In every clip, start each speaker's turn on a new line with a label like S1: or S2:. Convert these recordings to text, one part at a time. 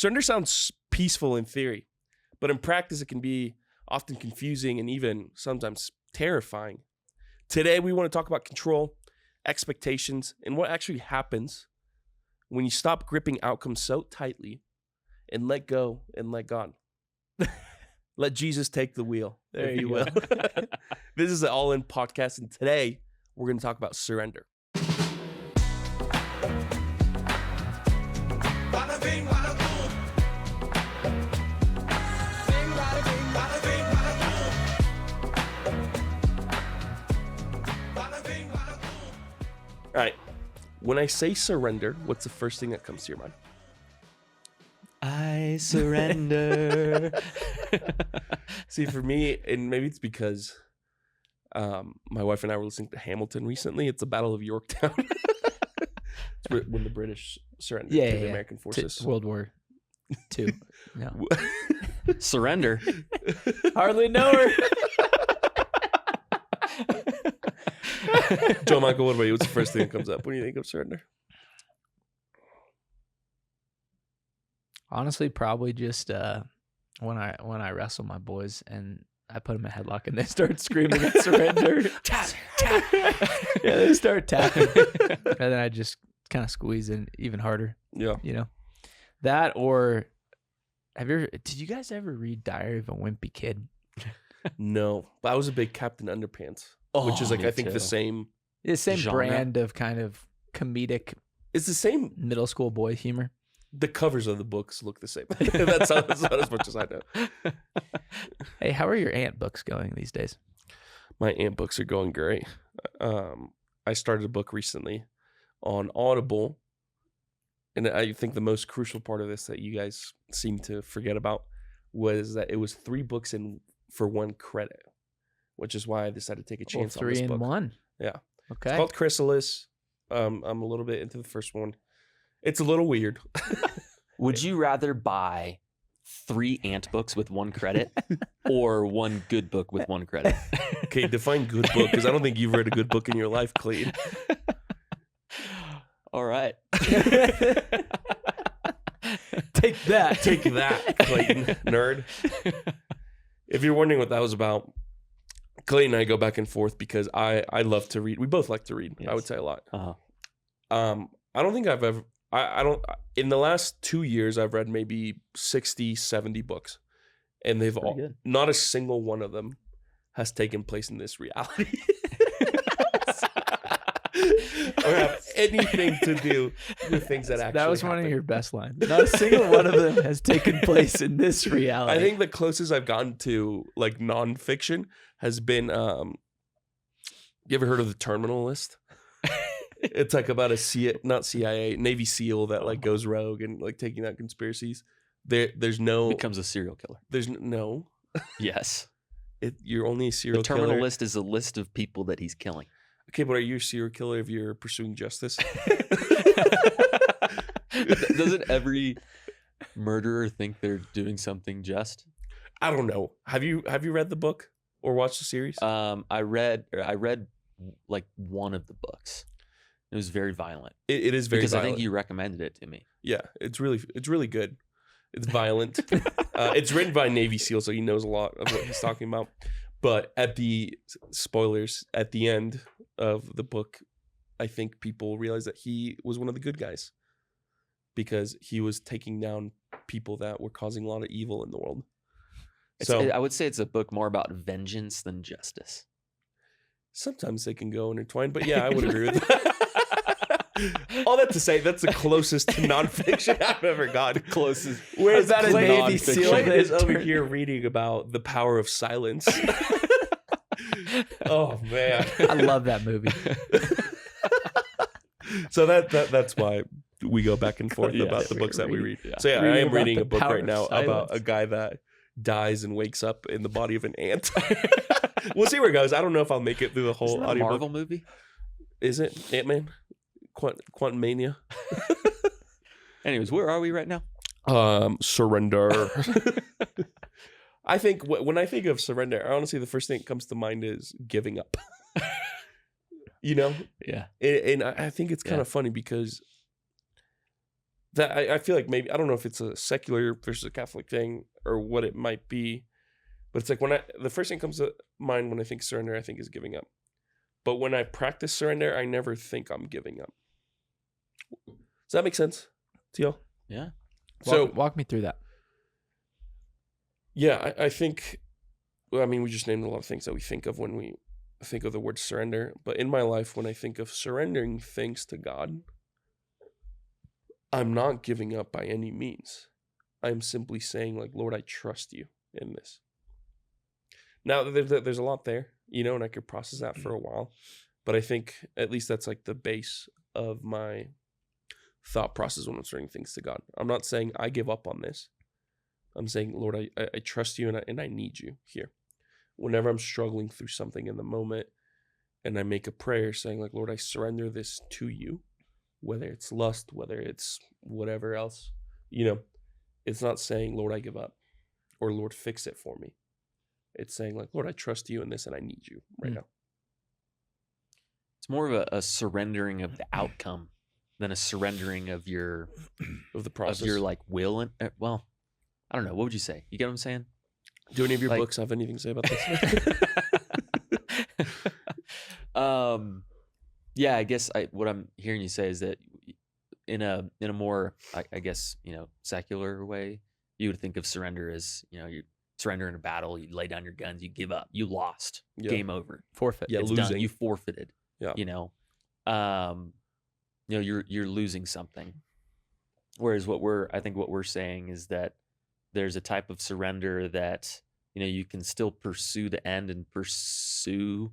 S1: Surrender sounds peaceful in theory, but in practice it can be often confusing and even sometimes terrifying. Today we want to talk about control, expectations, and what actually happens when you stop gripping outcomes so tightly and let go and let God. Let Jesus take the wheel, if you will. This is the All In podcast, and today we're going to talk about surrender. All right. When I say surrender, what's the first thing that comes to your mind?
S2: I surrender.
S1: See, for me, and maybe it's because my wife and I were listening to Hamilton recently. It's the Battle of Yorktown. It's when the British surrendered to the American forces.
S3: World War II. No.
S2: Surrender.
S3: Hardly know her.
S1: Joe Michael, what about you? What's the first thing that comes up when you think of surrender?
S3: Honestly, probably just when I wrestle my boys and I put them in a headlock and they start screaming at surrender. Tap, tap. Yeah, they start tapping. And then I just kind of squeeze in even harder.
S1: Yeah.
S3: You know? That or did you guys ever read Diary of a Wimpy Kid?
S1: No, but I was a big Captain Underpants, which is like I think the same.
S3: The same
S2: genre.
S3: brand of kind of comedic.
S1: It's the same.
S3: Middle school boy humor.
S1: The covers of the books look the same. That's not as much as I know.
S3: Hey, how are your Ant books going these days?
S1: My Ant books are going great. I started a book recently on Audible, and I think the most crucial part of this that you guys seem to forget about was that it was 3 books in for 1 credit, which is why I decided to take a chance on this book.
S3: 3 in 1.
S1: Yeah.
S3: Okay.
S1: It's called Chrysalis. I'm a little bit into the first one. It's a little weird.
S2: Would you rather buy 3 Ant books with 1 credit or 1 good book with 1 credit?
S1: Okay, define good book, because I don't think you've read a good book in your life, Clayton.
S2: All right.
S3: Take that.
S1: Take that, Clayton, nerd. If you're wondering what that was about, Clayton and I go back and forth because I love to read. We both like to read. Yes. I would say a lot.
S2: Uh-huh.
S1: I don't think I've ever... I don't... In the last 2 years, I've read maybe 60, 70 books. And they've all...
S2: Good.
S1: Not a single one of them has taken place in this reality. Or have anything to do with things that actually
S3: That was
S1: happen.
S3: one of your best lines. Not a single one of them has taken place in this reality.
S1: I think the closest I've gotten to like nonfiction has been you ever heard of the Terminal List? It's like about not CIA, Navy SEAL that like goes rogue and like taking out conspiracies. There's no
S2: Becomes a serial killer.
S1: There's no
S2: Yes.
S1: You're only a serial
S2: The Terminal
S1: killer.
S2: List is a list of people that he's killing.
S1: Okay, but are you a serial killer if you're pursuing justice?
S2: Doesn't every murderer think they're doing something just?
S1: I don't know. Have you read the book or watched the series?
S2: I read like one of the books. It was very violent.
S1: It is very
S2: because
S1: violent.
S2: I think you recommended it to me.
S1: Yeah, it's really good. It's violent. It's written by a Navy SEAL, so he knows a lot of what he's talking about. But spoilers, at the end of the book, I think people realize that he was one of the good guys because he was taking down people that were causing a lot of evil in the world.
S2: I would say it's a book more about vengeance than justice.
S1: Sometimes they can go intertwined, but yeah, I would agree with that. All that to say, that's the closest to nonfiction I've ever got.
S2: Closest.
S1: Whereas
S3: that a Navy SEAL
S1: Clayton is over here reading about the power of silence. Oh man,
S3: I love that movie.
S1: So that's why we go back and forth
S2: Yeah,
S1: about the books that we read.
S2: Yeah.
S1: So yeah, I
S3: Reading
S1: am
S3: about
S1: reading
S3: the
S1: a book
S3: power
S1: right
S3: of
S1: now
S3: silence.
S1: about a guy that dies and wakes up in the body of an ant. We'll see where it goes. I don't know if I'll make it through the whole
S2: Isn't that a
S1: audiobook.
S2: Marvel movie?
S1: Is it Ant-Man? Quantum Mania?
S2: Anyways, where are we right now?
S1: Surrender. I think when I think of surrender, honestly, the first thing that comes to mind is giving up. You know?
S2: Yeah.
S1: And I think it's kind of funny because that I feel like maybe, I don't know if it's a secular versus a Catholic thing or what it might be, but it's like the first thing comes to mind when I think surrender, I think is giving up. But when I practice surrender, I never think I'm giving up. Does that make sense to y'all?
S2: Yeah.
S1: So
S3: walk me through that.
S1: Yeah, I think, well, I mean, we just named a lot of things that we think of when we think of the word surrender. But in my life, when I think of surrendering things to God, I'm not giving up by any means. I'm simply saying, like, Lord, I trust you in this. Now, there's a lot there, you know, and I could process that for a while. But I think at least that's like the base of my thought process when I'm surrendering things to God. I'm not saying I give up on this. I'm saying, Lord, I trust you and I need you here. Whenever I'm struggling through something in the moment and I make a prayer saying, like, Lord, I surrender this to you, whether it's lust, whether it's whatever else, you know, it's not saying, Lord, I give up or Lord, fix it for me. It's saying, like, Lord, I trust you in this and I need you right now.
S2: It's more of a surrendering of the outcome than a surrendering of your
S1: of the process,
S2: of your like will and well, I don't know. What would you say? You get what I'm saying?
S1: Do any of your
S2: Like-
S1: books have anything to say about this?
S2: Yeah, I guess what I'm hearing you say is that in a more I guess, you know, secular way, you would think of surrender as, you know, you surrender in a battle, you lay down your guns, you give up, you lost,
S1: Yeah.
S2: game over,
S3: Forfeit.
S1: Yeah,
S2: it's
S1: losing.
S2: done, you forfeited.
S1: Yeah.
S2: You know, you're losing something. Whereas what we're saying is that there's a type of surrender that, you know, you can still pursue the end and pursue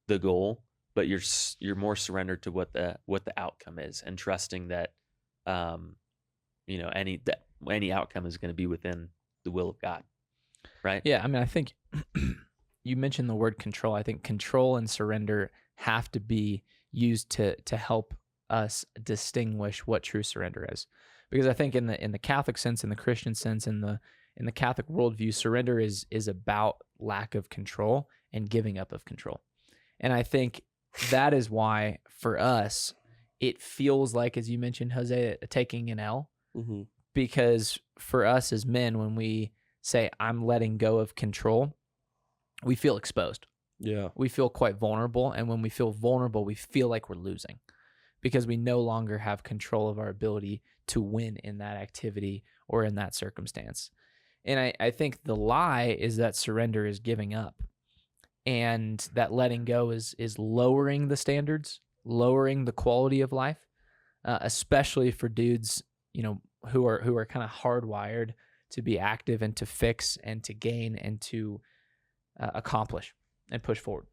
S2: the goal, but you're more surrendered to what the outcome is, and trusting that, you know, any outcome is going to be within the will of God, right?
S3: Yeah, I mean, I think you mentioned the word control. I think control and surrender have to be used to help us distinguish what true surrender is. Because I think in the Catholic sense, in the Christian sense, in the Catholic worldview, surrender is about lack of control and giving up of control. And I think that is why for us it feels like, as you mentioned, Jose, taking an L.
S1: Mm-hmm.
S3: Because for us as men, when we say I'm letting go of control, we feel exposed.
S1: Yeah.
S3: We feel quite vulnerable. And when we feel vulnerable, we feel like we're losing because we no longer have control of our ability to win in that activity or in that circumstance. And I think the lie is that surrender is giving up, and that letting go is lowering the standards, lowering the quality of life, especially for dudes, you know, who are kind of hardwired to be active and to fix and to gain and to accomplish and push forward.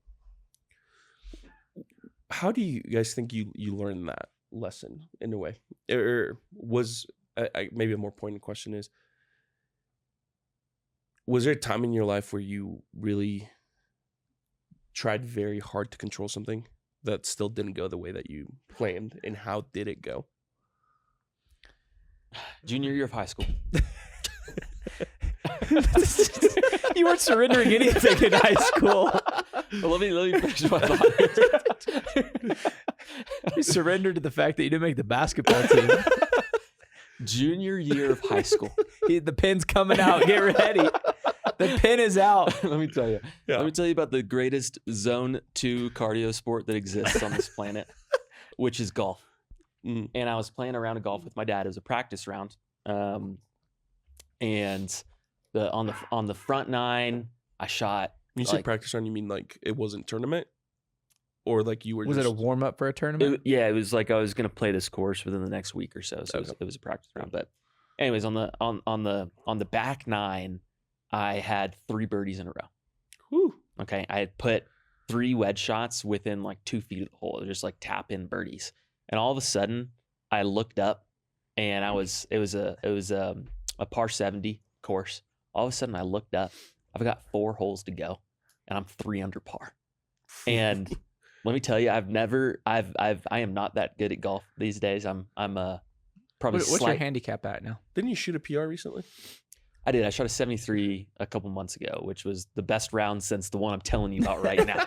S1: How do you guys think you learned that lesson in a way? Or was maybe a more pointed question is, was there a time in your life where you really tried very hard to control something that still didn't go the way that you planned, and how did it go?
S2: Junior year of high school.
S3: You weren't surrendering anything in high school.
S2: Well, let me finish my thought.
S3: You surrendered to the fact that you didn't make the basketball team.
S2: Junior year of high school.
S3: The pin's coming out. Get ready. The pin is out.
S2: Let me tell you.
S1: Yeah.
S2: Let me tell you about the greatest Zone 2 cardio sport that exists on this planet, which is golf.
S1: Mm.
S2: And I was playing a round of golf with my dad. It was a practice round. And on the front nine, I shot.
S1: When you say
S2: like,
S1: practice round, you mean like it wasn't tournament? Or like you were
S3: Was it a warm up for a tournament?
S2: it was like I was going to play this course within the next week or so. So it was a practice round. But anyways, on the back nine, I had 3 birdies in a row.
S1: Whew.
S2: Okay, I had put 3 wedge shots within like 2 feet of the hole. Just like tap in birdies, and all of a sudden, I looked up, and it was a par 70 course. All of a sudden, I looked up. I've got 4 holes to go, and I'm 3 under par. And let me tell you, I am not that good at golf these days. I'm probably.
S3: What's your handicap at now?
S1: Didn't you shoot a PR recently?
S2: I did. I shot a 73 a couple months ago, which was the best round since the one I'm telling you about right now.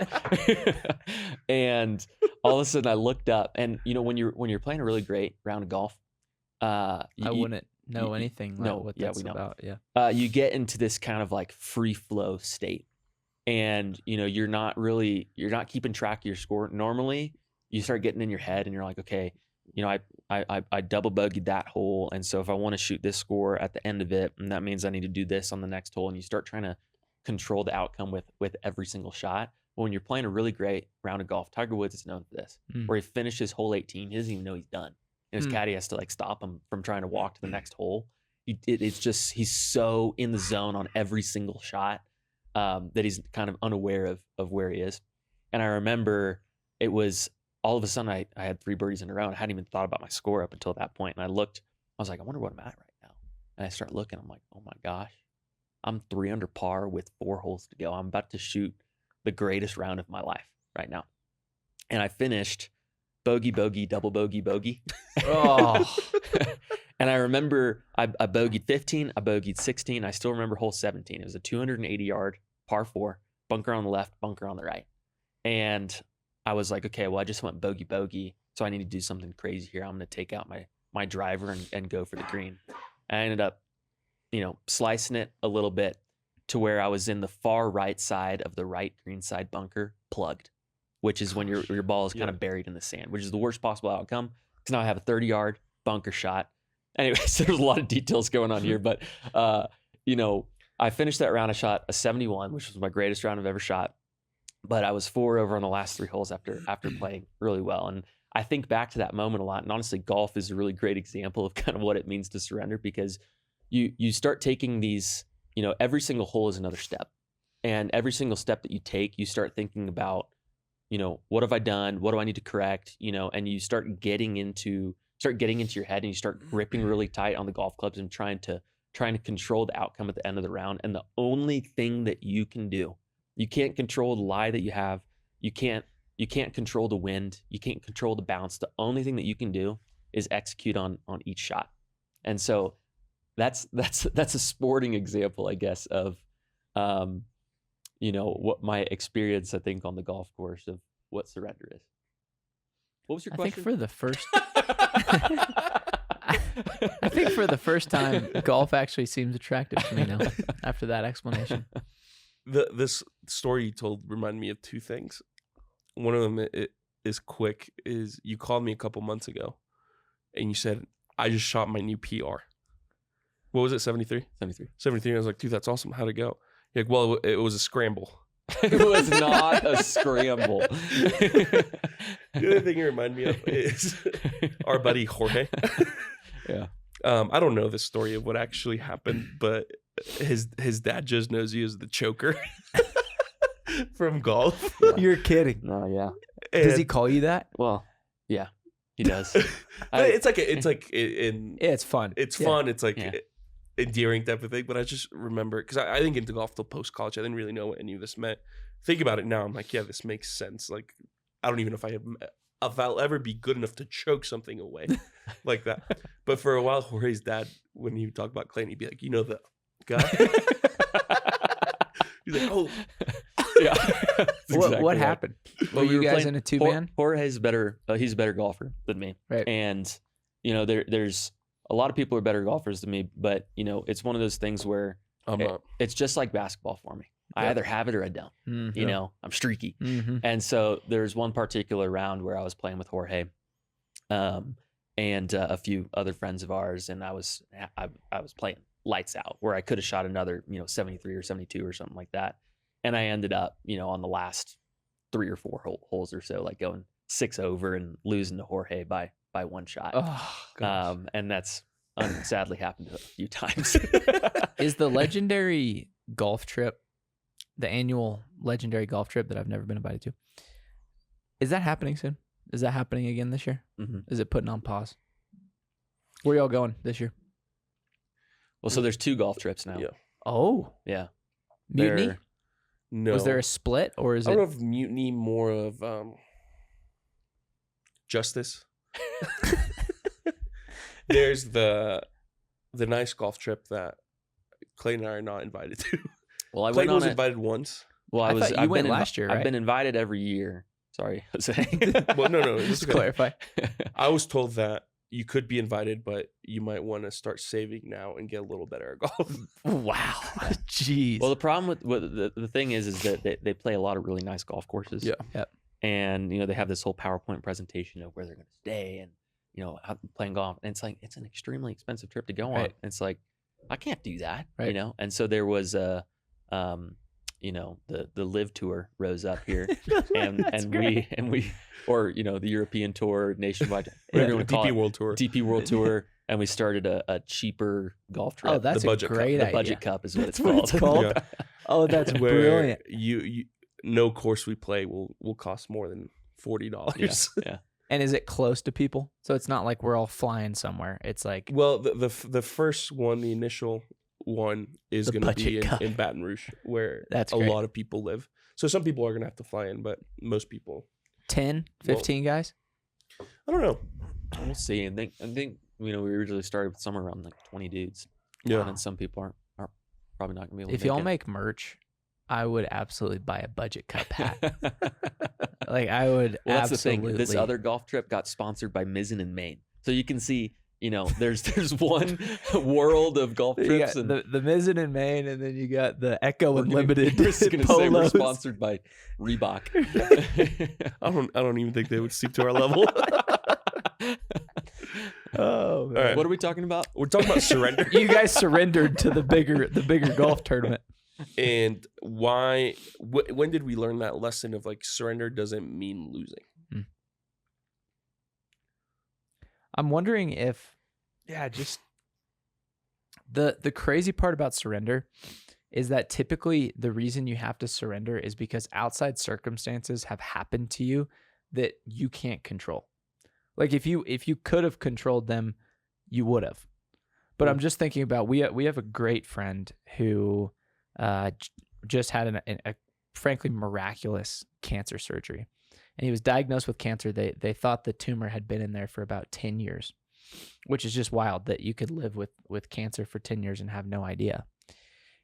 S2: And all of a sudden I looked up, and you know, when you're playing a really great round of golf
S3: I wouldn't know anything
S2: no,
S3: what
S2: yeah,
S3: that's
S2: we know.
S3: about. Yeah.
S2: You get into this kind of like free flow state, and you're not keeping track of your score. Normally, you start getting in your head, and you're like, okay, I double bogeyed that hole, and so if I want to shoot this score at the end of it, and that means I need to do this on the next hole, and you start trying to control the outcome with every single shot. But when you're playing a really great round of golf, Tiger Woods is known for this, where he finishes hole 18, he doesn't even know he's done. And his caddy has to like stop him from trying to walk to the next hole. It's just he's so in the zone on every single shot that he's kind of unaware of where he is. And I remember it was all of a sudden I had 3 birdies in a row, and I hadn't even thought about my score up until that point. And I looked, I was like, I wonder what I'm at right now. And I start looking, I'm like, oh my gosh, I'm 3 under par with 4 holes to go. I'm about to shoot the greatest round of my life right now. And I finished bogey, bogey, double bogey, bogey.
S3: Oh.
S2: And I remember I bogeyed 15, I bogeyed 16. I still remember hole 17. It was a 280-yard par 4, bunker on the left, bunker on the right. And I was like, okay, well, I just went bogey, bogey, so I need to do something crazy here. I'm going to take out my driver and go for the green. And I ended up, slicing it a little bit to where I was in the far right side of the right green side bunker, plugged, which is when your ball is kind of buried in the sand, which is the worst possible outcome. Because now I have a 30-yard bunker shot. Anyways, there's a lot of details going on here, but I finished that round. I shot a 71, which was my greatest round I've ever shot. But I was 4 over on the last 3 holes after playing really well. And I think back to that moment a lot. And honestly, golf is a really great example of kind of what it means to surrender, because you start taking these, every single hole is another step. And every single step that you take, you start thinking about, what have I done? What do I need to correct? And you start getting into your head, and you start gripping really tight on the golf clubs and trying to control the outcome at the end of the round. And the only thing that you can do, you can't control the lie that you have. You can't control the wind. You can't control the bounce. The only thing that you can do is execute on each shot. And so that's a sporting example, I guess, of what my experience, I think, on the golf course of what surrender is. What was your question?
S3: I think for the first time, golf actually seems attractive to me now after that explanation.
S1: This story you told reminded me of 2 things. One of them is quick. Is you called me a couple months ago, and you said, I just shot my new PR. What was it, 73? 73. I was like, dude, that's awesome. How'd it go? You're like, well, it was a scramble.
S2: It was not a scramble.
S1: The other thing you remind me of is our buddy Jorge.
S2: Yeah.
S1: I don't know the story of what actually happened, but his dad just knows he as the choker from golf.
S3: Yeah. You're kidding.
S2: No, yeah.
S3: Does he call you that?
S2: Well, yeah, he does.
S1: It's fun. It's fun. It's like endearing type of thing. But I just remember, because I didn't get into golf till post college. I didn't really know what any of this meant. Think about it now. I'm like, yeah, this makes sense. Like, I don't even know if I'll ever be good enough to choke something away like that. But for a while, Jorge's dad, when he would talk about Clayton, he'd be like, the guy. He's like, oh.
S2: Yeah.
S3: What happened? Were you guys in a 2-man?
S2: Jorge's better. He's a better golfer than me.
S3: Right.
S2: And, there's a lot of people are better golfers than me, but, it's one of those things where it's just like basketball for me. I either have it or I don't. Mm-hmm. I'm streaky.
S3: Mm-hmm.
S2: And so there's one particular round where I was playing with Jorge and a few other friends of ours, and I was playing lights out where I could have shot another, 73 or 72 or something like that. And I ended up, on the last 3 or 4 holes or so, like going 6 over and losing to Jorge by 1 shot.
S3: Oh,
S2: and that's sadly happened a few times.
S3: Is the legendary golf trip, the annual legendary golf trip that I've never been invited to, is that happening soon? Is that happening again this year?
S2: Mm-hmm.
S3: Is it putting on pause? Where y'all going this year?
S2: Well, so there's 2 golf trips now.
S1: Yeah.
S3: Oh.
S2: Yeah.
S3: Mutiny?
S1: No.
S3: Was there a split, or is
S1: I
S3: it?
S1: don't know if mutiny, more of justice. There's the nice golf trip that Clayton and I are not invited to.
S2: Well,
S1: Clayton was invited once.
S2: Well,
S3: I went last year, right?
S2: I've been invited every year. Sorry, Jose.
S1: Well, no.
S3: Just clarify.
S1: I was told that you could be invited, but you might want to start saving now and get a little better at golf.
S3: Wow. Jeez.
S2: Well, the problem with the thing is that they play a lot of really nice golf courses.
S1: Yeah.
S3: Yep.
S2: And, you know, they have this whole PowerPoint presentation of where they're going to stay and, you know, how playing golf. And it's like, it's an extremely expensive trip to go on.
S3: Right.
S2: And it's like, I can't do that,
S3: Right.
S2: you know? And so there was you know, the live tour rose up here and we, or, you know, the European tour, nationwide, whatever you want to call
S1: DP
S2: it.
S1: World Tour.
S2: DP World Tour. And we started a cheaper golf trip.
S3: Oh, that's
S1: The
S3: a
S1: budget cup.
S3: great
S2: the
S3: idea.
S2: budget cup is what it's
S3: That's what
S2: called.
S3: it's called?
S1: Yeah.
S3: Oh, that's
S1: Where
S3: brilliant.
S1: you no course we play will cost more than $40.
S2: Yeah.
S3: And is it close to people? So it's not like we're all flying somewhere. It's like
S1: Well, the first one, the initial one, is
S3: The
S1: going to
S3: budget
S1: be
S3: cup.
S1: in Baton Rouge, where
S3: That's
S1: a
S3: great.
S1: lot of people live. So some people are going to have to fly in, but most people,
S3: 10, 15 guys.
S1: I don't know.
S2: We'll see. I think you know, we originally started with somewhere around like 20 dudes.
S1: Yeah.
S2: And some people aren't probably not gonna be able to
S3: If y'all
S2: it.
S3: make merch, I would absolutely buy a budget cup hat. Like I would
S2: Well, that's
S3: absolutely.
S2: the thing. This other golf trip got sponsored by Mizzen and Maine. So you can see, you know, there's one world of golf
S3: You
S2: trips,
S3: got
S2: and
S3: the Mizzen in Maine, and then you got the Echo
S2: we're
S3: Unlimited
S2: gonna say we're
S3: polos.
S2: sponsored by Reebok.
S1: I don't even think they would stoop to our level.
S3: Oh, man.
S1: All right.
S2: What are we talking about?
S1: We're talking about surrender
S3: You guys surrendered to the bigger golf tournament.
S1: and why. When did we learn that lesson of like surrender doesn't mean losing?
S3: I'm wondering if, just the crazy part about surrender is that typically the reason you have to surrender is because outside circumstances have happened to you that you can't control. Like if you could have controlled them, you would have. But I'm just thinking about we have a great friend who just had a frankly miraculous cancer surgery. And he was diagnosed with cancer. They thought the tumor had been in there for about 10 years, which is just wild that you could live with cancer for 10 years and have no idea.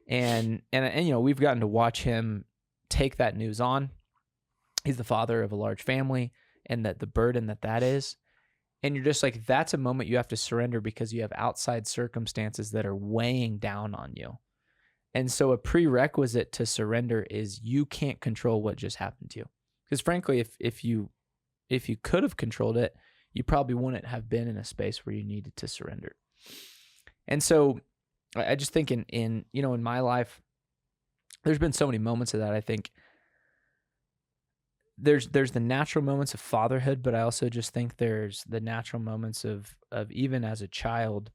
S3: And you know, we've gotten to watch him take that news on. He's the father of a large family, and that the burden that is. And you're just like, that's a moment you have to surrender because you have outside circumstances that are weighing down on you. And so a prerequisite to surrender is you can't control what just happened to you. Because frankly, if you could have controlled it, you probably wouldn't have been in a space where you needed to surrender. And so I just think in you know, in my life, there's been so many moments of that. I think there's the natural moments of fatherhood, but I also just think there's the natural moments of even as a child.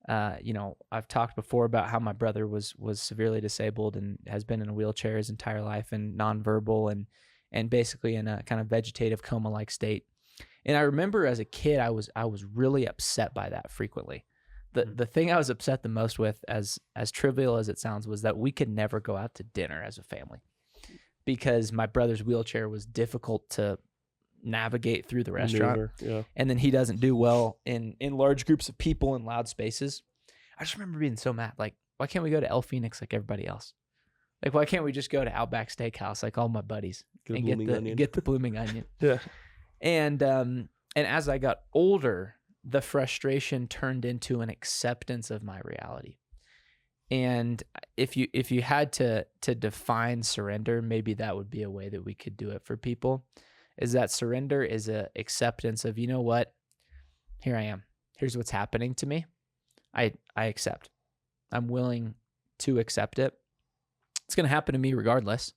S3: You know, I've talked before about how my brother was severely disabled and has been in a wheelchair his entire life and nonverbal and basically in a kind of vegetative coma-like state. And I remember as a kid, I was really upset by that frequently. The thing I was upset the most with, as trivial as it sounds, was that we could never go out to dinner as a family because my brother's wheelchair was difficult to navigate through the restaurant.
S1: Yeah.
S3: And then he doesn't do well in large groups of people in loud spaces. I just remember being so mad. Like, why can't we go to El Phoenix like everybody else? Like, why can't we just go to Outback Steakhouse like all my buddies and get the blooming onion?
S1: Yeah.
S3: And as I got older, the frustration turned into an acceptance of my reality. And if you had to define surrender, maybe that would be a way that we could do it for people. Is that surrender is a acceptance of, you know what, here I am. Here's what's happening to me. I accept. I'm willing to accept it. It's going to happen to me regardless.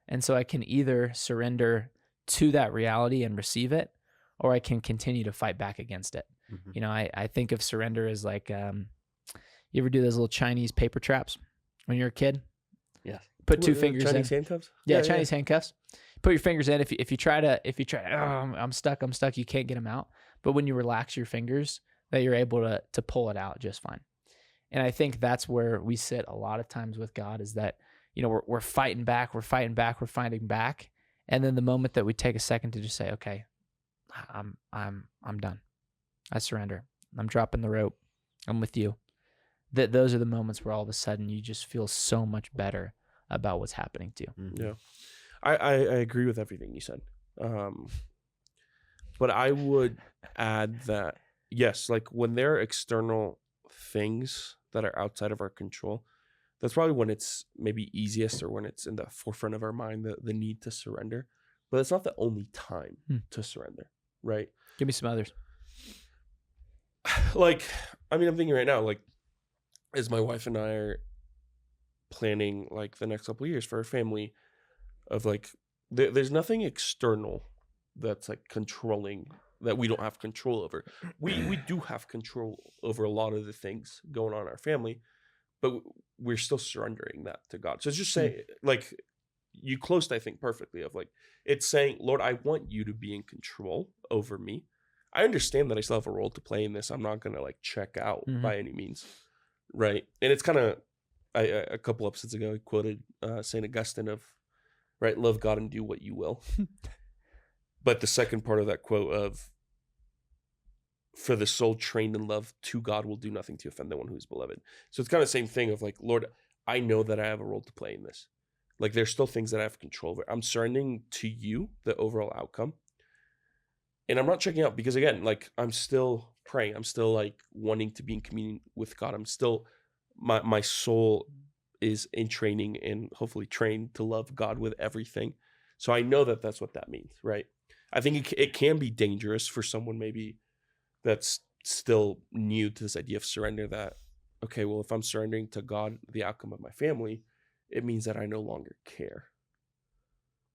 S3: And so I can either surrender to that reality and receive it, or I can continue to fight back against it.
S2: Mm-hmm.
S3: You know, I think of surrender as like, you ever do those little Chinese paper traps when you're a kid?
S2: Yeah.
S3: Put two fingers
S1: Chinese
S3: in.
S1: handcuffs?
S3: Yeah, Chinese handcuffs. Put your fingers in. If you try to, oh, I'm stuck, you can't get them out. But when you relax your fingers, that you're able to pull it out just fine. And I think that's where we sit a lot of times with God, is that, you know, we're fighting back. And then the moment that we take a second to just say, okay, I'm done. I surrender. I'm dropping the rope. I'm with you. Those are the moments where all of a sudden you just feel so much better about what's happening to you.
S2: Mm-hmm.
S1: Yeah. I agree with everything you said. But I would add that yes, like when there are external things that are outside of our control, that's probably when it's maybe easiest or when it's in the forefront of our mind, the need to surrender. But it's not the only time to surrender, right?
S3: Give me some others.
S1: Like, I mean, I'm thinking right now, like, as my wife and I are planning like the next couple of years for our family, of like, there's nothing external that's like controlling that we don't have control over. We do have control over a lot of the things going on in our family, but we're still surrendering that to God. So it's just saying, like, you closed, I think, perfectly of like, it's saying, Lord, I want you to be in control over me. I understand that I still have a role to play in this. I'm not going to like check out by any means. Right. And it's kind of, a couple episodes ago, I quoted St. Augustine of, right, love God and do what you will. But the second part of that quote of, for the soul trained in love to God will do nothing to offend the one who is beloved. So it's kind of the same thing of like, Lord, I know that I have a role to play in this. Like, there's still things that I have control over. I'm surrendering to you the overall outcome. And I'm not checking out because, again, like, I'm still praying. I'm still like wanting to be in communion with God. I'm still, my soul is in training and hopefully trained to love God with everything. So I know that that's what that means, right? I think it can be dangerous for someone maybe that's still new to this idea of surrender, that, okay, well, if I'm surrendering to God the outcome of my family, it means that I no longer care.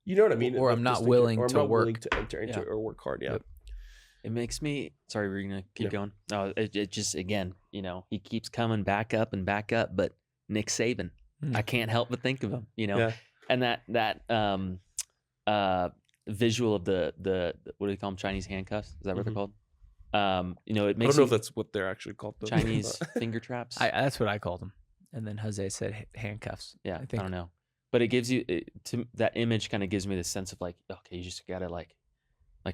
S1: You know what I mean?
S3: Or I'm not willing to work.
S1: Willing to enter into it or work hard. Yeah.
S3: Yep.
S2: It makes me, sorry, we're going to keep going. No, it just, again, you know, he keeps coming back up, but Nick Saban, I can't help but think of him, you know, and that visual of the what do they call them? Chinese handcuffs? Is that what they're called? You know, it makes
S1: I don't know if that's what they're actually called, though.
S2: Chinese finger traps.
S3: That's what I called them. And then Jose said handcuffs.
S2: Yeah,
S3: I think.
S2: I don't know. But it gives you, that image kind of gives me the sense of like, okay, you just got to like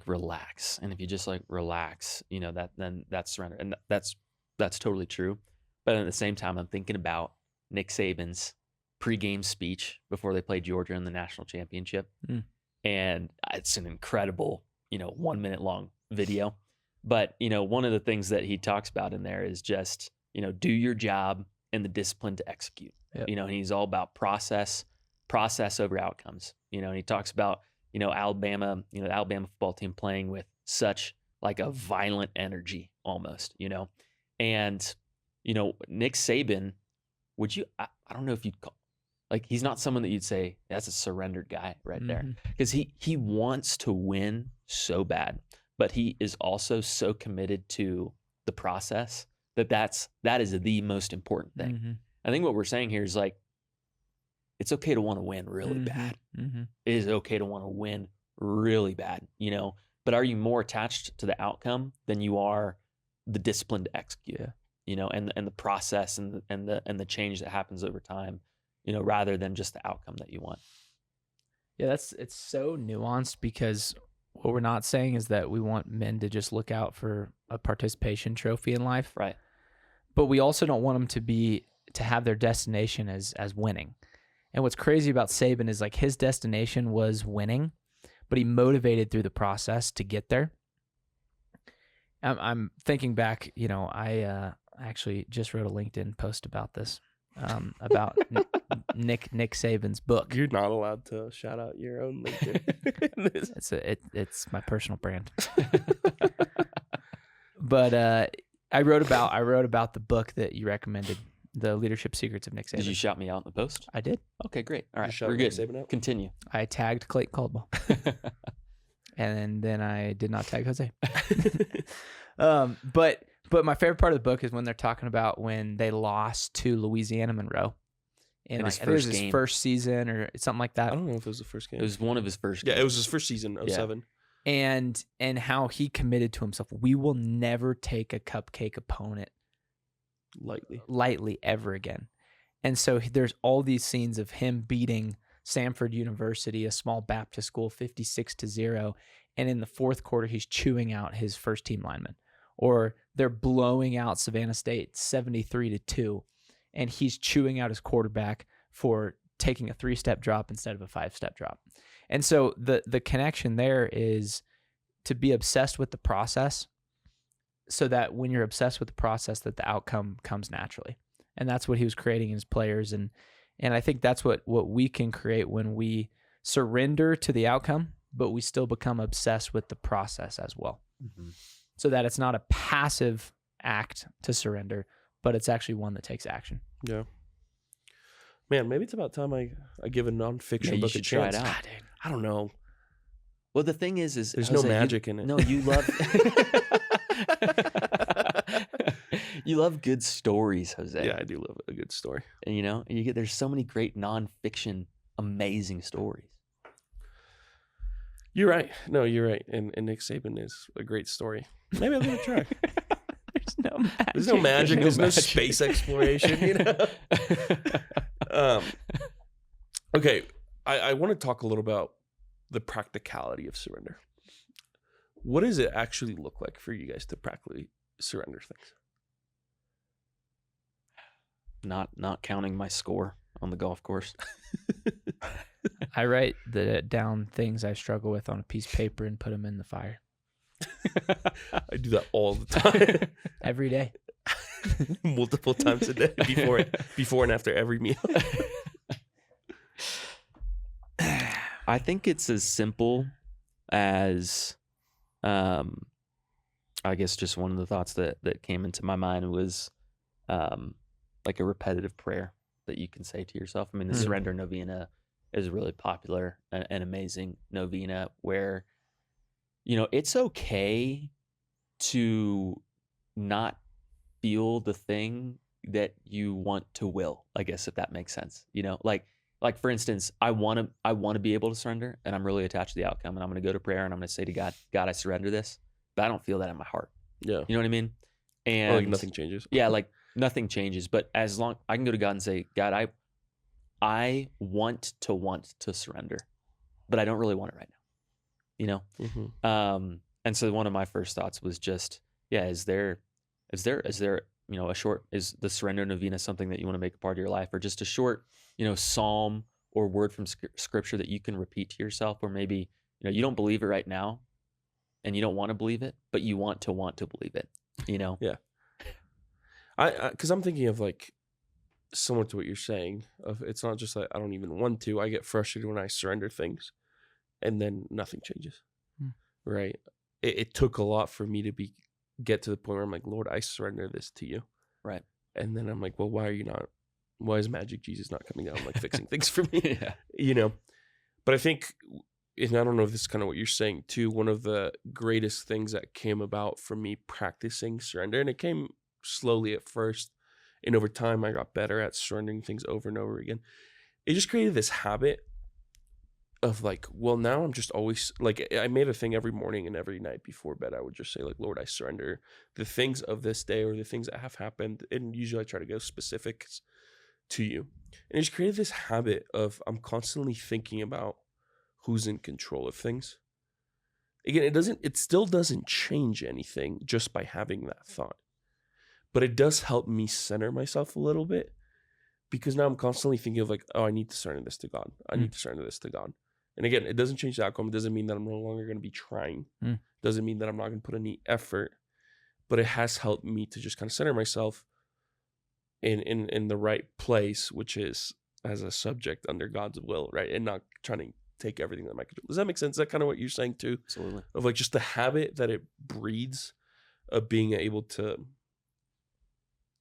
S2: relax. And if you just like relax, you know, then that's surrender. And that's totally true. But at the same time, I'm thinking about Nick Saban's pregame speech before they played Georgia in the national championship. And it's an incredible, you know, 1 minute long video. But, you know, one of the things that he talks about in there is just, you know, do your job and the discipline to execute. You know, and he's all about process over outcomes. You know, and he talks about, you know, Alabama football team playing with such like a violent energy almost, you know. And, you know, Nick Saban, I don't know if you'd call, like, he's not someone that you'd say that's a surrendered guy right there, because he wants to win so bad, but he is also so committed to the process that is the most important thing. I think what we're saying here is like, it's okay to want to win really bad. It is okay to want to win really bad, you know, but are you more attached to the outcome than you are the discipline to execute, you know, and the process and the change that happens over time, you know, rather than just the outcome that you want.
S3: Yeah, it's so nuanced, because what we're not saying is that we want men to just look out for a participation trophy in life.
S2: Right.
S3: But we also don't want them to have their destination as winning. And what's crazy about Saban is like his destination was winning, but he motivated through the process to get there. I'm thinking back, you know, I actually just wrote a LinkedIn post about this, about Nick Saban's book.
S1: You're not allowed to shout out your own LinkedIn.
S3: It's my personal brand. But I wrote about the book that you recommended, The Leadership Secrets of Nick Saban.
S2: Did you shout me out in the post?
S3: I did.
S2: Okay, great. All right,
S1: shout
S2: we're good.
S1: Nick Saban out?
S2: Continue.
S3: I tagged Clayton Caldwell. And then I did not tag Jose. But my favorite part of the book is when they're talking about when they lost to Louisiana Monroe. And like, I think it was his first season or something like that.
S1: I don't know if it was the first game.
S2: It was one of his first games.
S1: Yeah, it was his first season, 07.
S3: And how he committed to himself. We will never take a cupcake opponent lightly ever again. And so there's all these scenes of him beating Samford University, a small Baptist school, 56-0. And in the fourth quarter, he's chewing out his first team lineman. Or they're blowing out Savannah State 73-2. And he's chewing out his quarterback for taking a 3-step drop instead of a 5-step drop. And so the connection there is to be obsessed with the process so that when you're obsessed with the process, that the outcome comes naturally. And that's what he was creating in his players. And I think that's what we can create when we surrender to the outcome, but we still become obsessed with the process as well.
S2: Mm-hmm.
S3: So that it's not a passive act to surrender, but it's actually one that takes action.
S1: Yeah. Man, maybe it's about time I give a nonfiction
S2: you
S1: book a
S2: should try it
S1: chance.
S2: out.
S3: God, dude.
S1: I don't know.
S2: Well, the thing is
S1: There's
S2: Jose,
S1: no magic in it.
S2: No, you love you love good stories, Jose.
S1: Yeah, I do love a good story.
S2: And there's so many great nonfiction, amazing stories.
S1: You're right. No, you're right. And Nick Saban is a great story. Maybe I'll give it a try.
S3: There's no magic.
S1: There's no magic. There's no
S2: magic.
S1: space exploration. Okay, I want to talk a little about the practicality of surrender. What does it actually look like for you guys to practically surrender things?
S2: Not counting my score on the golf course.
S3: I write down things I struggle with on a piece of paper and put them in the fire
S1: I do that all the time.
S3: every day.
S1: Multiple times a day before and after every meal.
S2: I think it's as simple as, I guess just one of the thoughts that came into my mind was, like a repetitive prayer that you can say to yourself. I mean, the
S3: Mhm.
S2: Surrender Novena is really popular, an amazing novena where, it's okay to not feel the thing that you want to will, I guess, if that makes sense. Like for instance, I want to be able to surrender, and I'm really attached to the outcome, and I'm going to go to prayer and I'm going to say to God, I surrender this, but I don't feel that in my heart.
S1: Yeah.
S2: You know what I mean? And
S1: Like nothing changes.
S2: yeah, like nothing changes. But as long I can go to God and say, God, I want to surrender, but I don't really want it right now.
S1: Mm-hmm.
S2: And so one of my first thoughts was just, is there a short, is the Surrender Novena something that you want to make a part of your life, or just a short, psalm or word from scripture that you can repeat to yourself, or maybe, you don't believe it right now and you don't want to believe it, but you want to believe it,
S1: Yeah. Because I'm thinking of like similar to what you're saying. Of it's not just like I don't even want to. I get frustrated when I surrender things, and then nothing changes. Right. It took a lot for me to get to the point where I'm like, Lord, I surrender this to you.
S2: Right.
S1: And then I'm like, well, why is Magic Jesus not coming down, like fixing things for me?
S2: Yeah.
S1: But I think, and I don't know if this is kind of what you're saying too, one of the greatest things that came about for me practicing surrender, and it came slowly at first, and over time I got better at surrendering things over and over again. It just created this habit of like, well, now I'm just always like, I made a thing every morning and every night before bed. I would just say like, Lord, I surrender the things of this day or the things that have happened. And usually I try to go specifics to you. And it just created this habit of I'm constantly thinking about who's in control of things. Again, it still doesn't change anything just by having that thought, but it does help me center myself a little bit, because now I'm constantly thinking of like, oh, I need to surrender this to God. I need to surrender this to God. And again, it doesn't change the outcome. It doesn't mean that I'm no longer going to be trying. It doesn't mean that I'm not going to put any effort, but it has helped me to just kind of center myself in the right place, which is as a subject under God's will, right? And not trying to take everything that might control. Does that make sense? Is that kind of what you're saying too?
S2: Absolutely.
S1: Of like just the habit that it breeds of being able to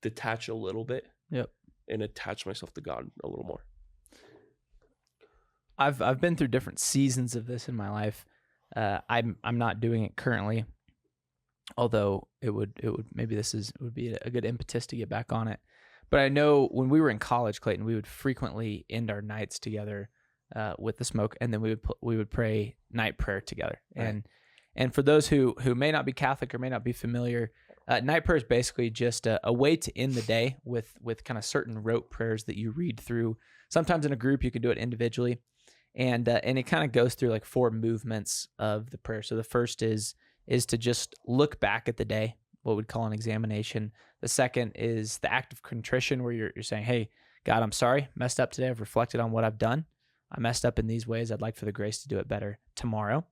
S1: detach a little bit.
S3: Yep.
S1: And attach myself to God a little more.
S3: I've been through different seasons of this in my life. I'm not doing it currently, although it would maybe would be a good impetus to get back on it. But I know when we were in college, Clayton, we would frequently end our nights together with the smoke, and then we would pray night prayer together.
S2: Right.
S3: And for those who may not be Catholic or may not be familiar, night prayer is basically just a way to end the day with kind of certain rote prayers that you read through. Sometimes in a group, you can do it individually. And it kind of goes through like 4 movements of the prayer. So the first is to just look back at the day, what we'd call an examination. The second is the act of contrition, where you're saying, hey, God, I'm sorry, messed up today. I've reflected on what I've done. I messed up in these ways. I'd like for the grace to do it better tomorrow.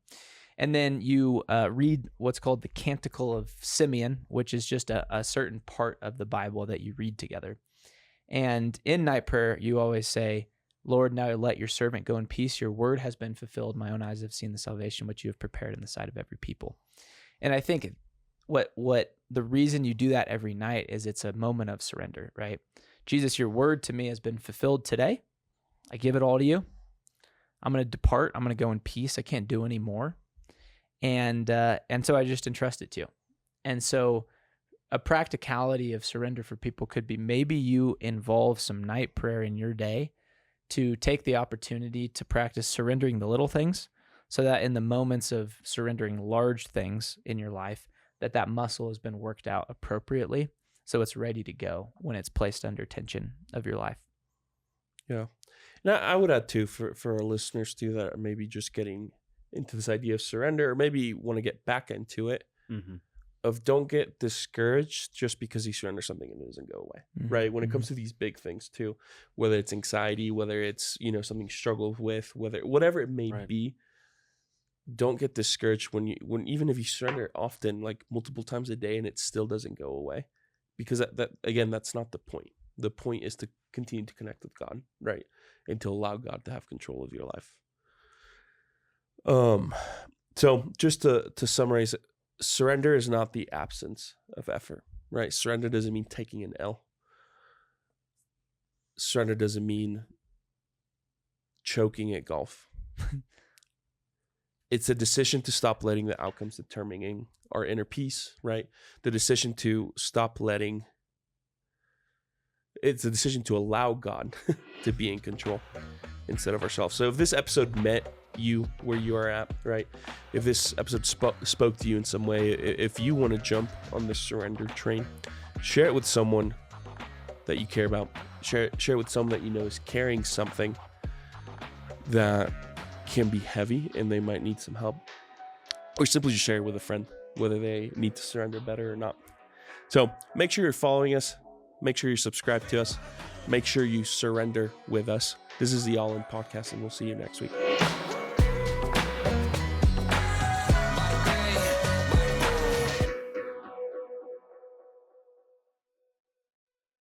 S3: And then you read what's called the Canticle of Simeon, which is just a certain part of the Bible that you read together. And in night prayer, you always say, Lord, now let your servant go in peace. Your word has been fulfilled. My own eyes have seen the salvation which you have prepared in the sight of every people. And I think what the reason you do that every night is it's a moment of surrender, right? Jesus, your word to me has been fulfilled today. I give it all to you. I'm going to depart. I'm going to go in peace. I can't do any more. And so I just entrust it to you. And so a practicality of surrender for people could be maybe you involve some night prayer in your day to take the opportunity to practice surrendering the little things so that in the moments of surrendering large things in your life, that muscle has been worked out appropriately so it's ready to go when it's placed under tension of your life.
S1: Yeah. Now, I would add too, for our listeners too, that are maybe just getting into this idea of surrender, or maybe want to get back into it, of don't get discouraged just because you surrender something and it doesn't go away, right? When it comes to these big things too, whether it's anxiety, whether it's, something you struggle with, whatever it may be, don't get discouraged when even if you surrender often, like multiple times a day, and it still doesn't go away, because that again, that's not the point. The point is to continue to connect with God, right? And to allow God to have control of your life. So just to summarize, surrender is not the absence of effort, right? Surrender doesn't mean taking an L. Surrender doesn't mean choking at golf. It's a decision to stop letting the outcomes determining our inner peace, right? The decision to stop letting, it's a decision to allow God to be in control instead of ourselves. So if this episode met you where you are at, right? If this episode spoke to you in some way, if you want to jump on the surrender train, share it with someone that you care about. Share it with someone that you know is carrying something that can be heavy and they might need some help. Or simply just share it with a friend, whether they need to surrender better or not. So make sure you're following us. Make sure you're subscribed to us. Make sure you surrender with us. This is the All In Podcast, and we'll see you next week.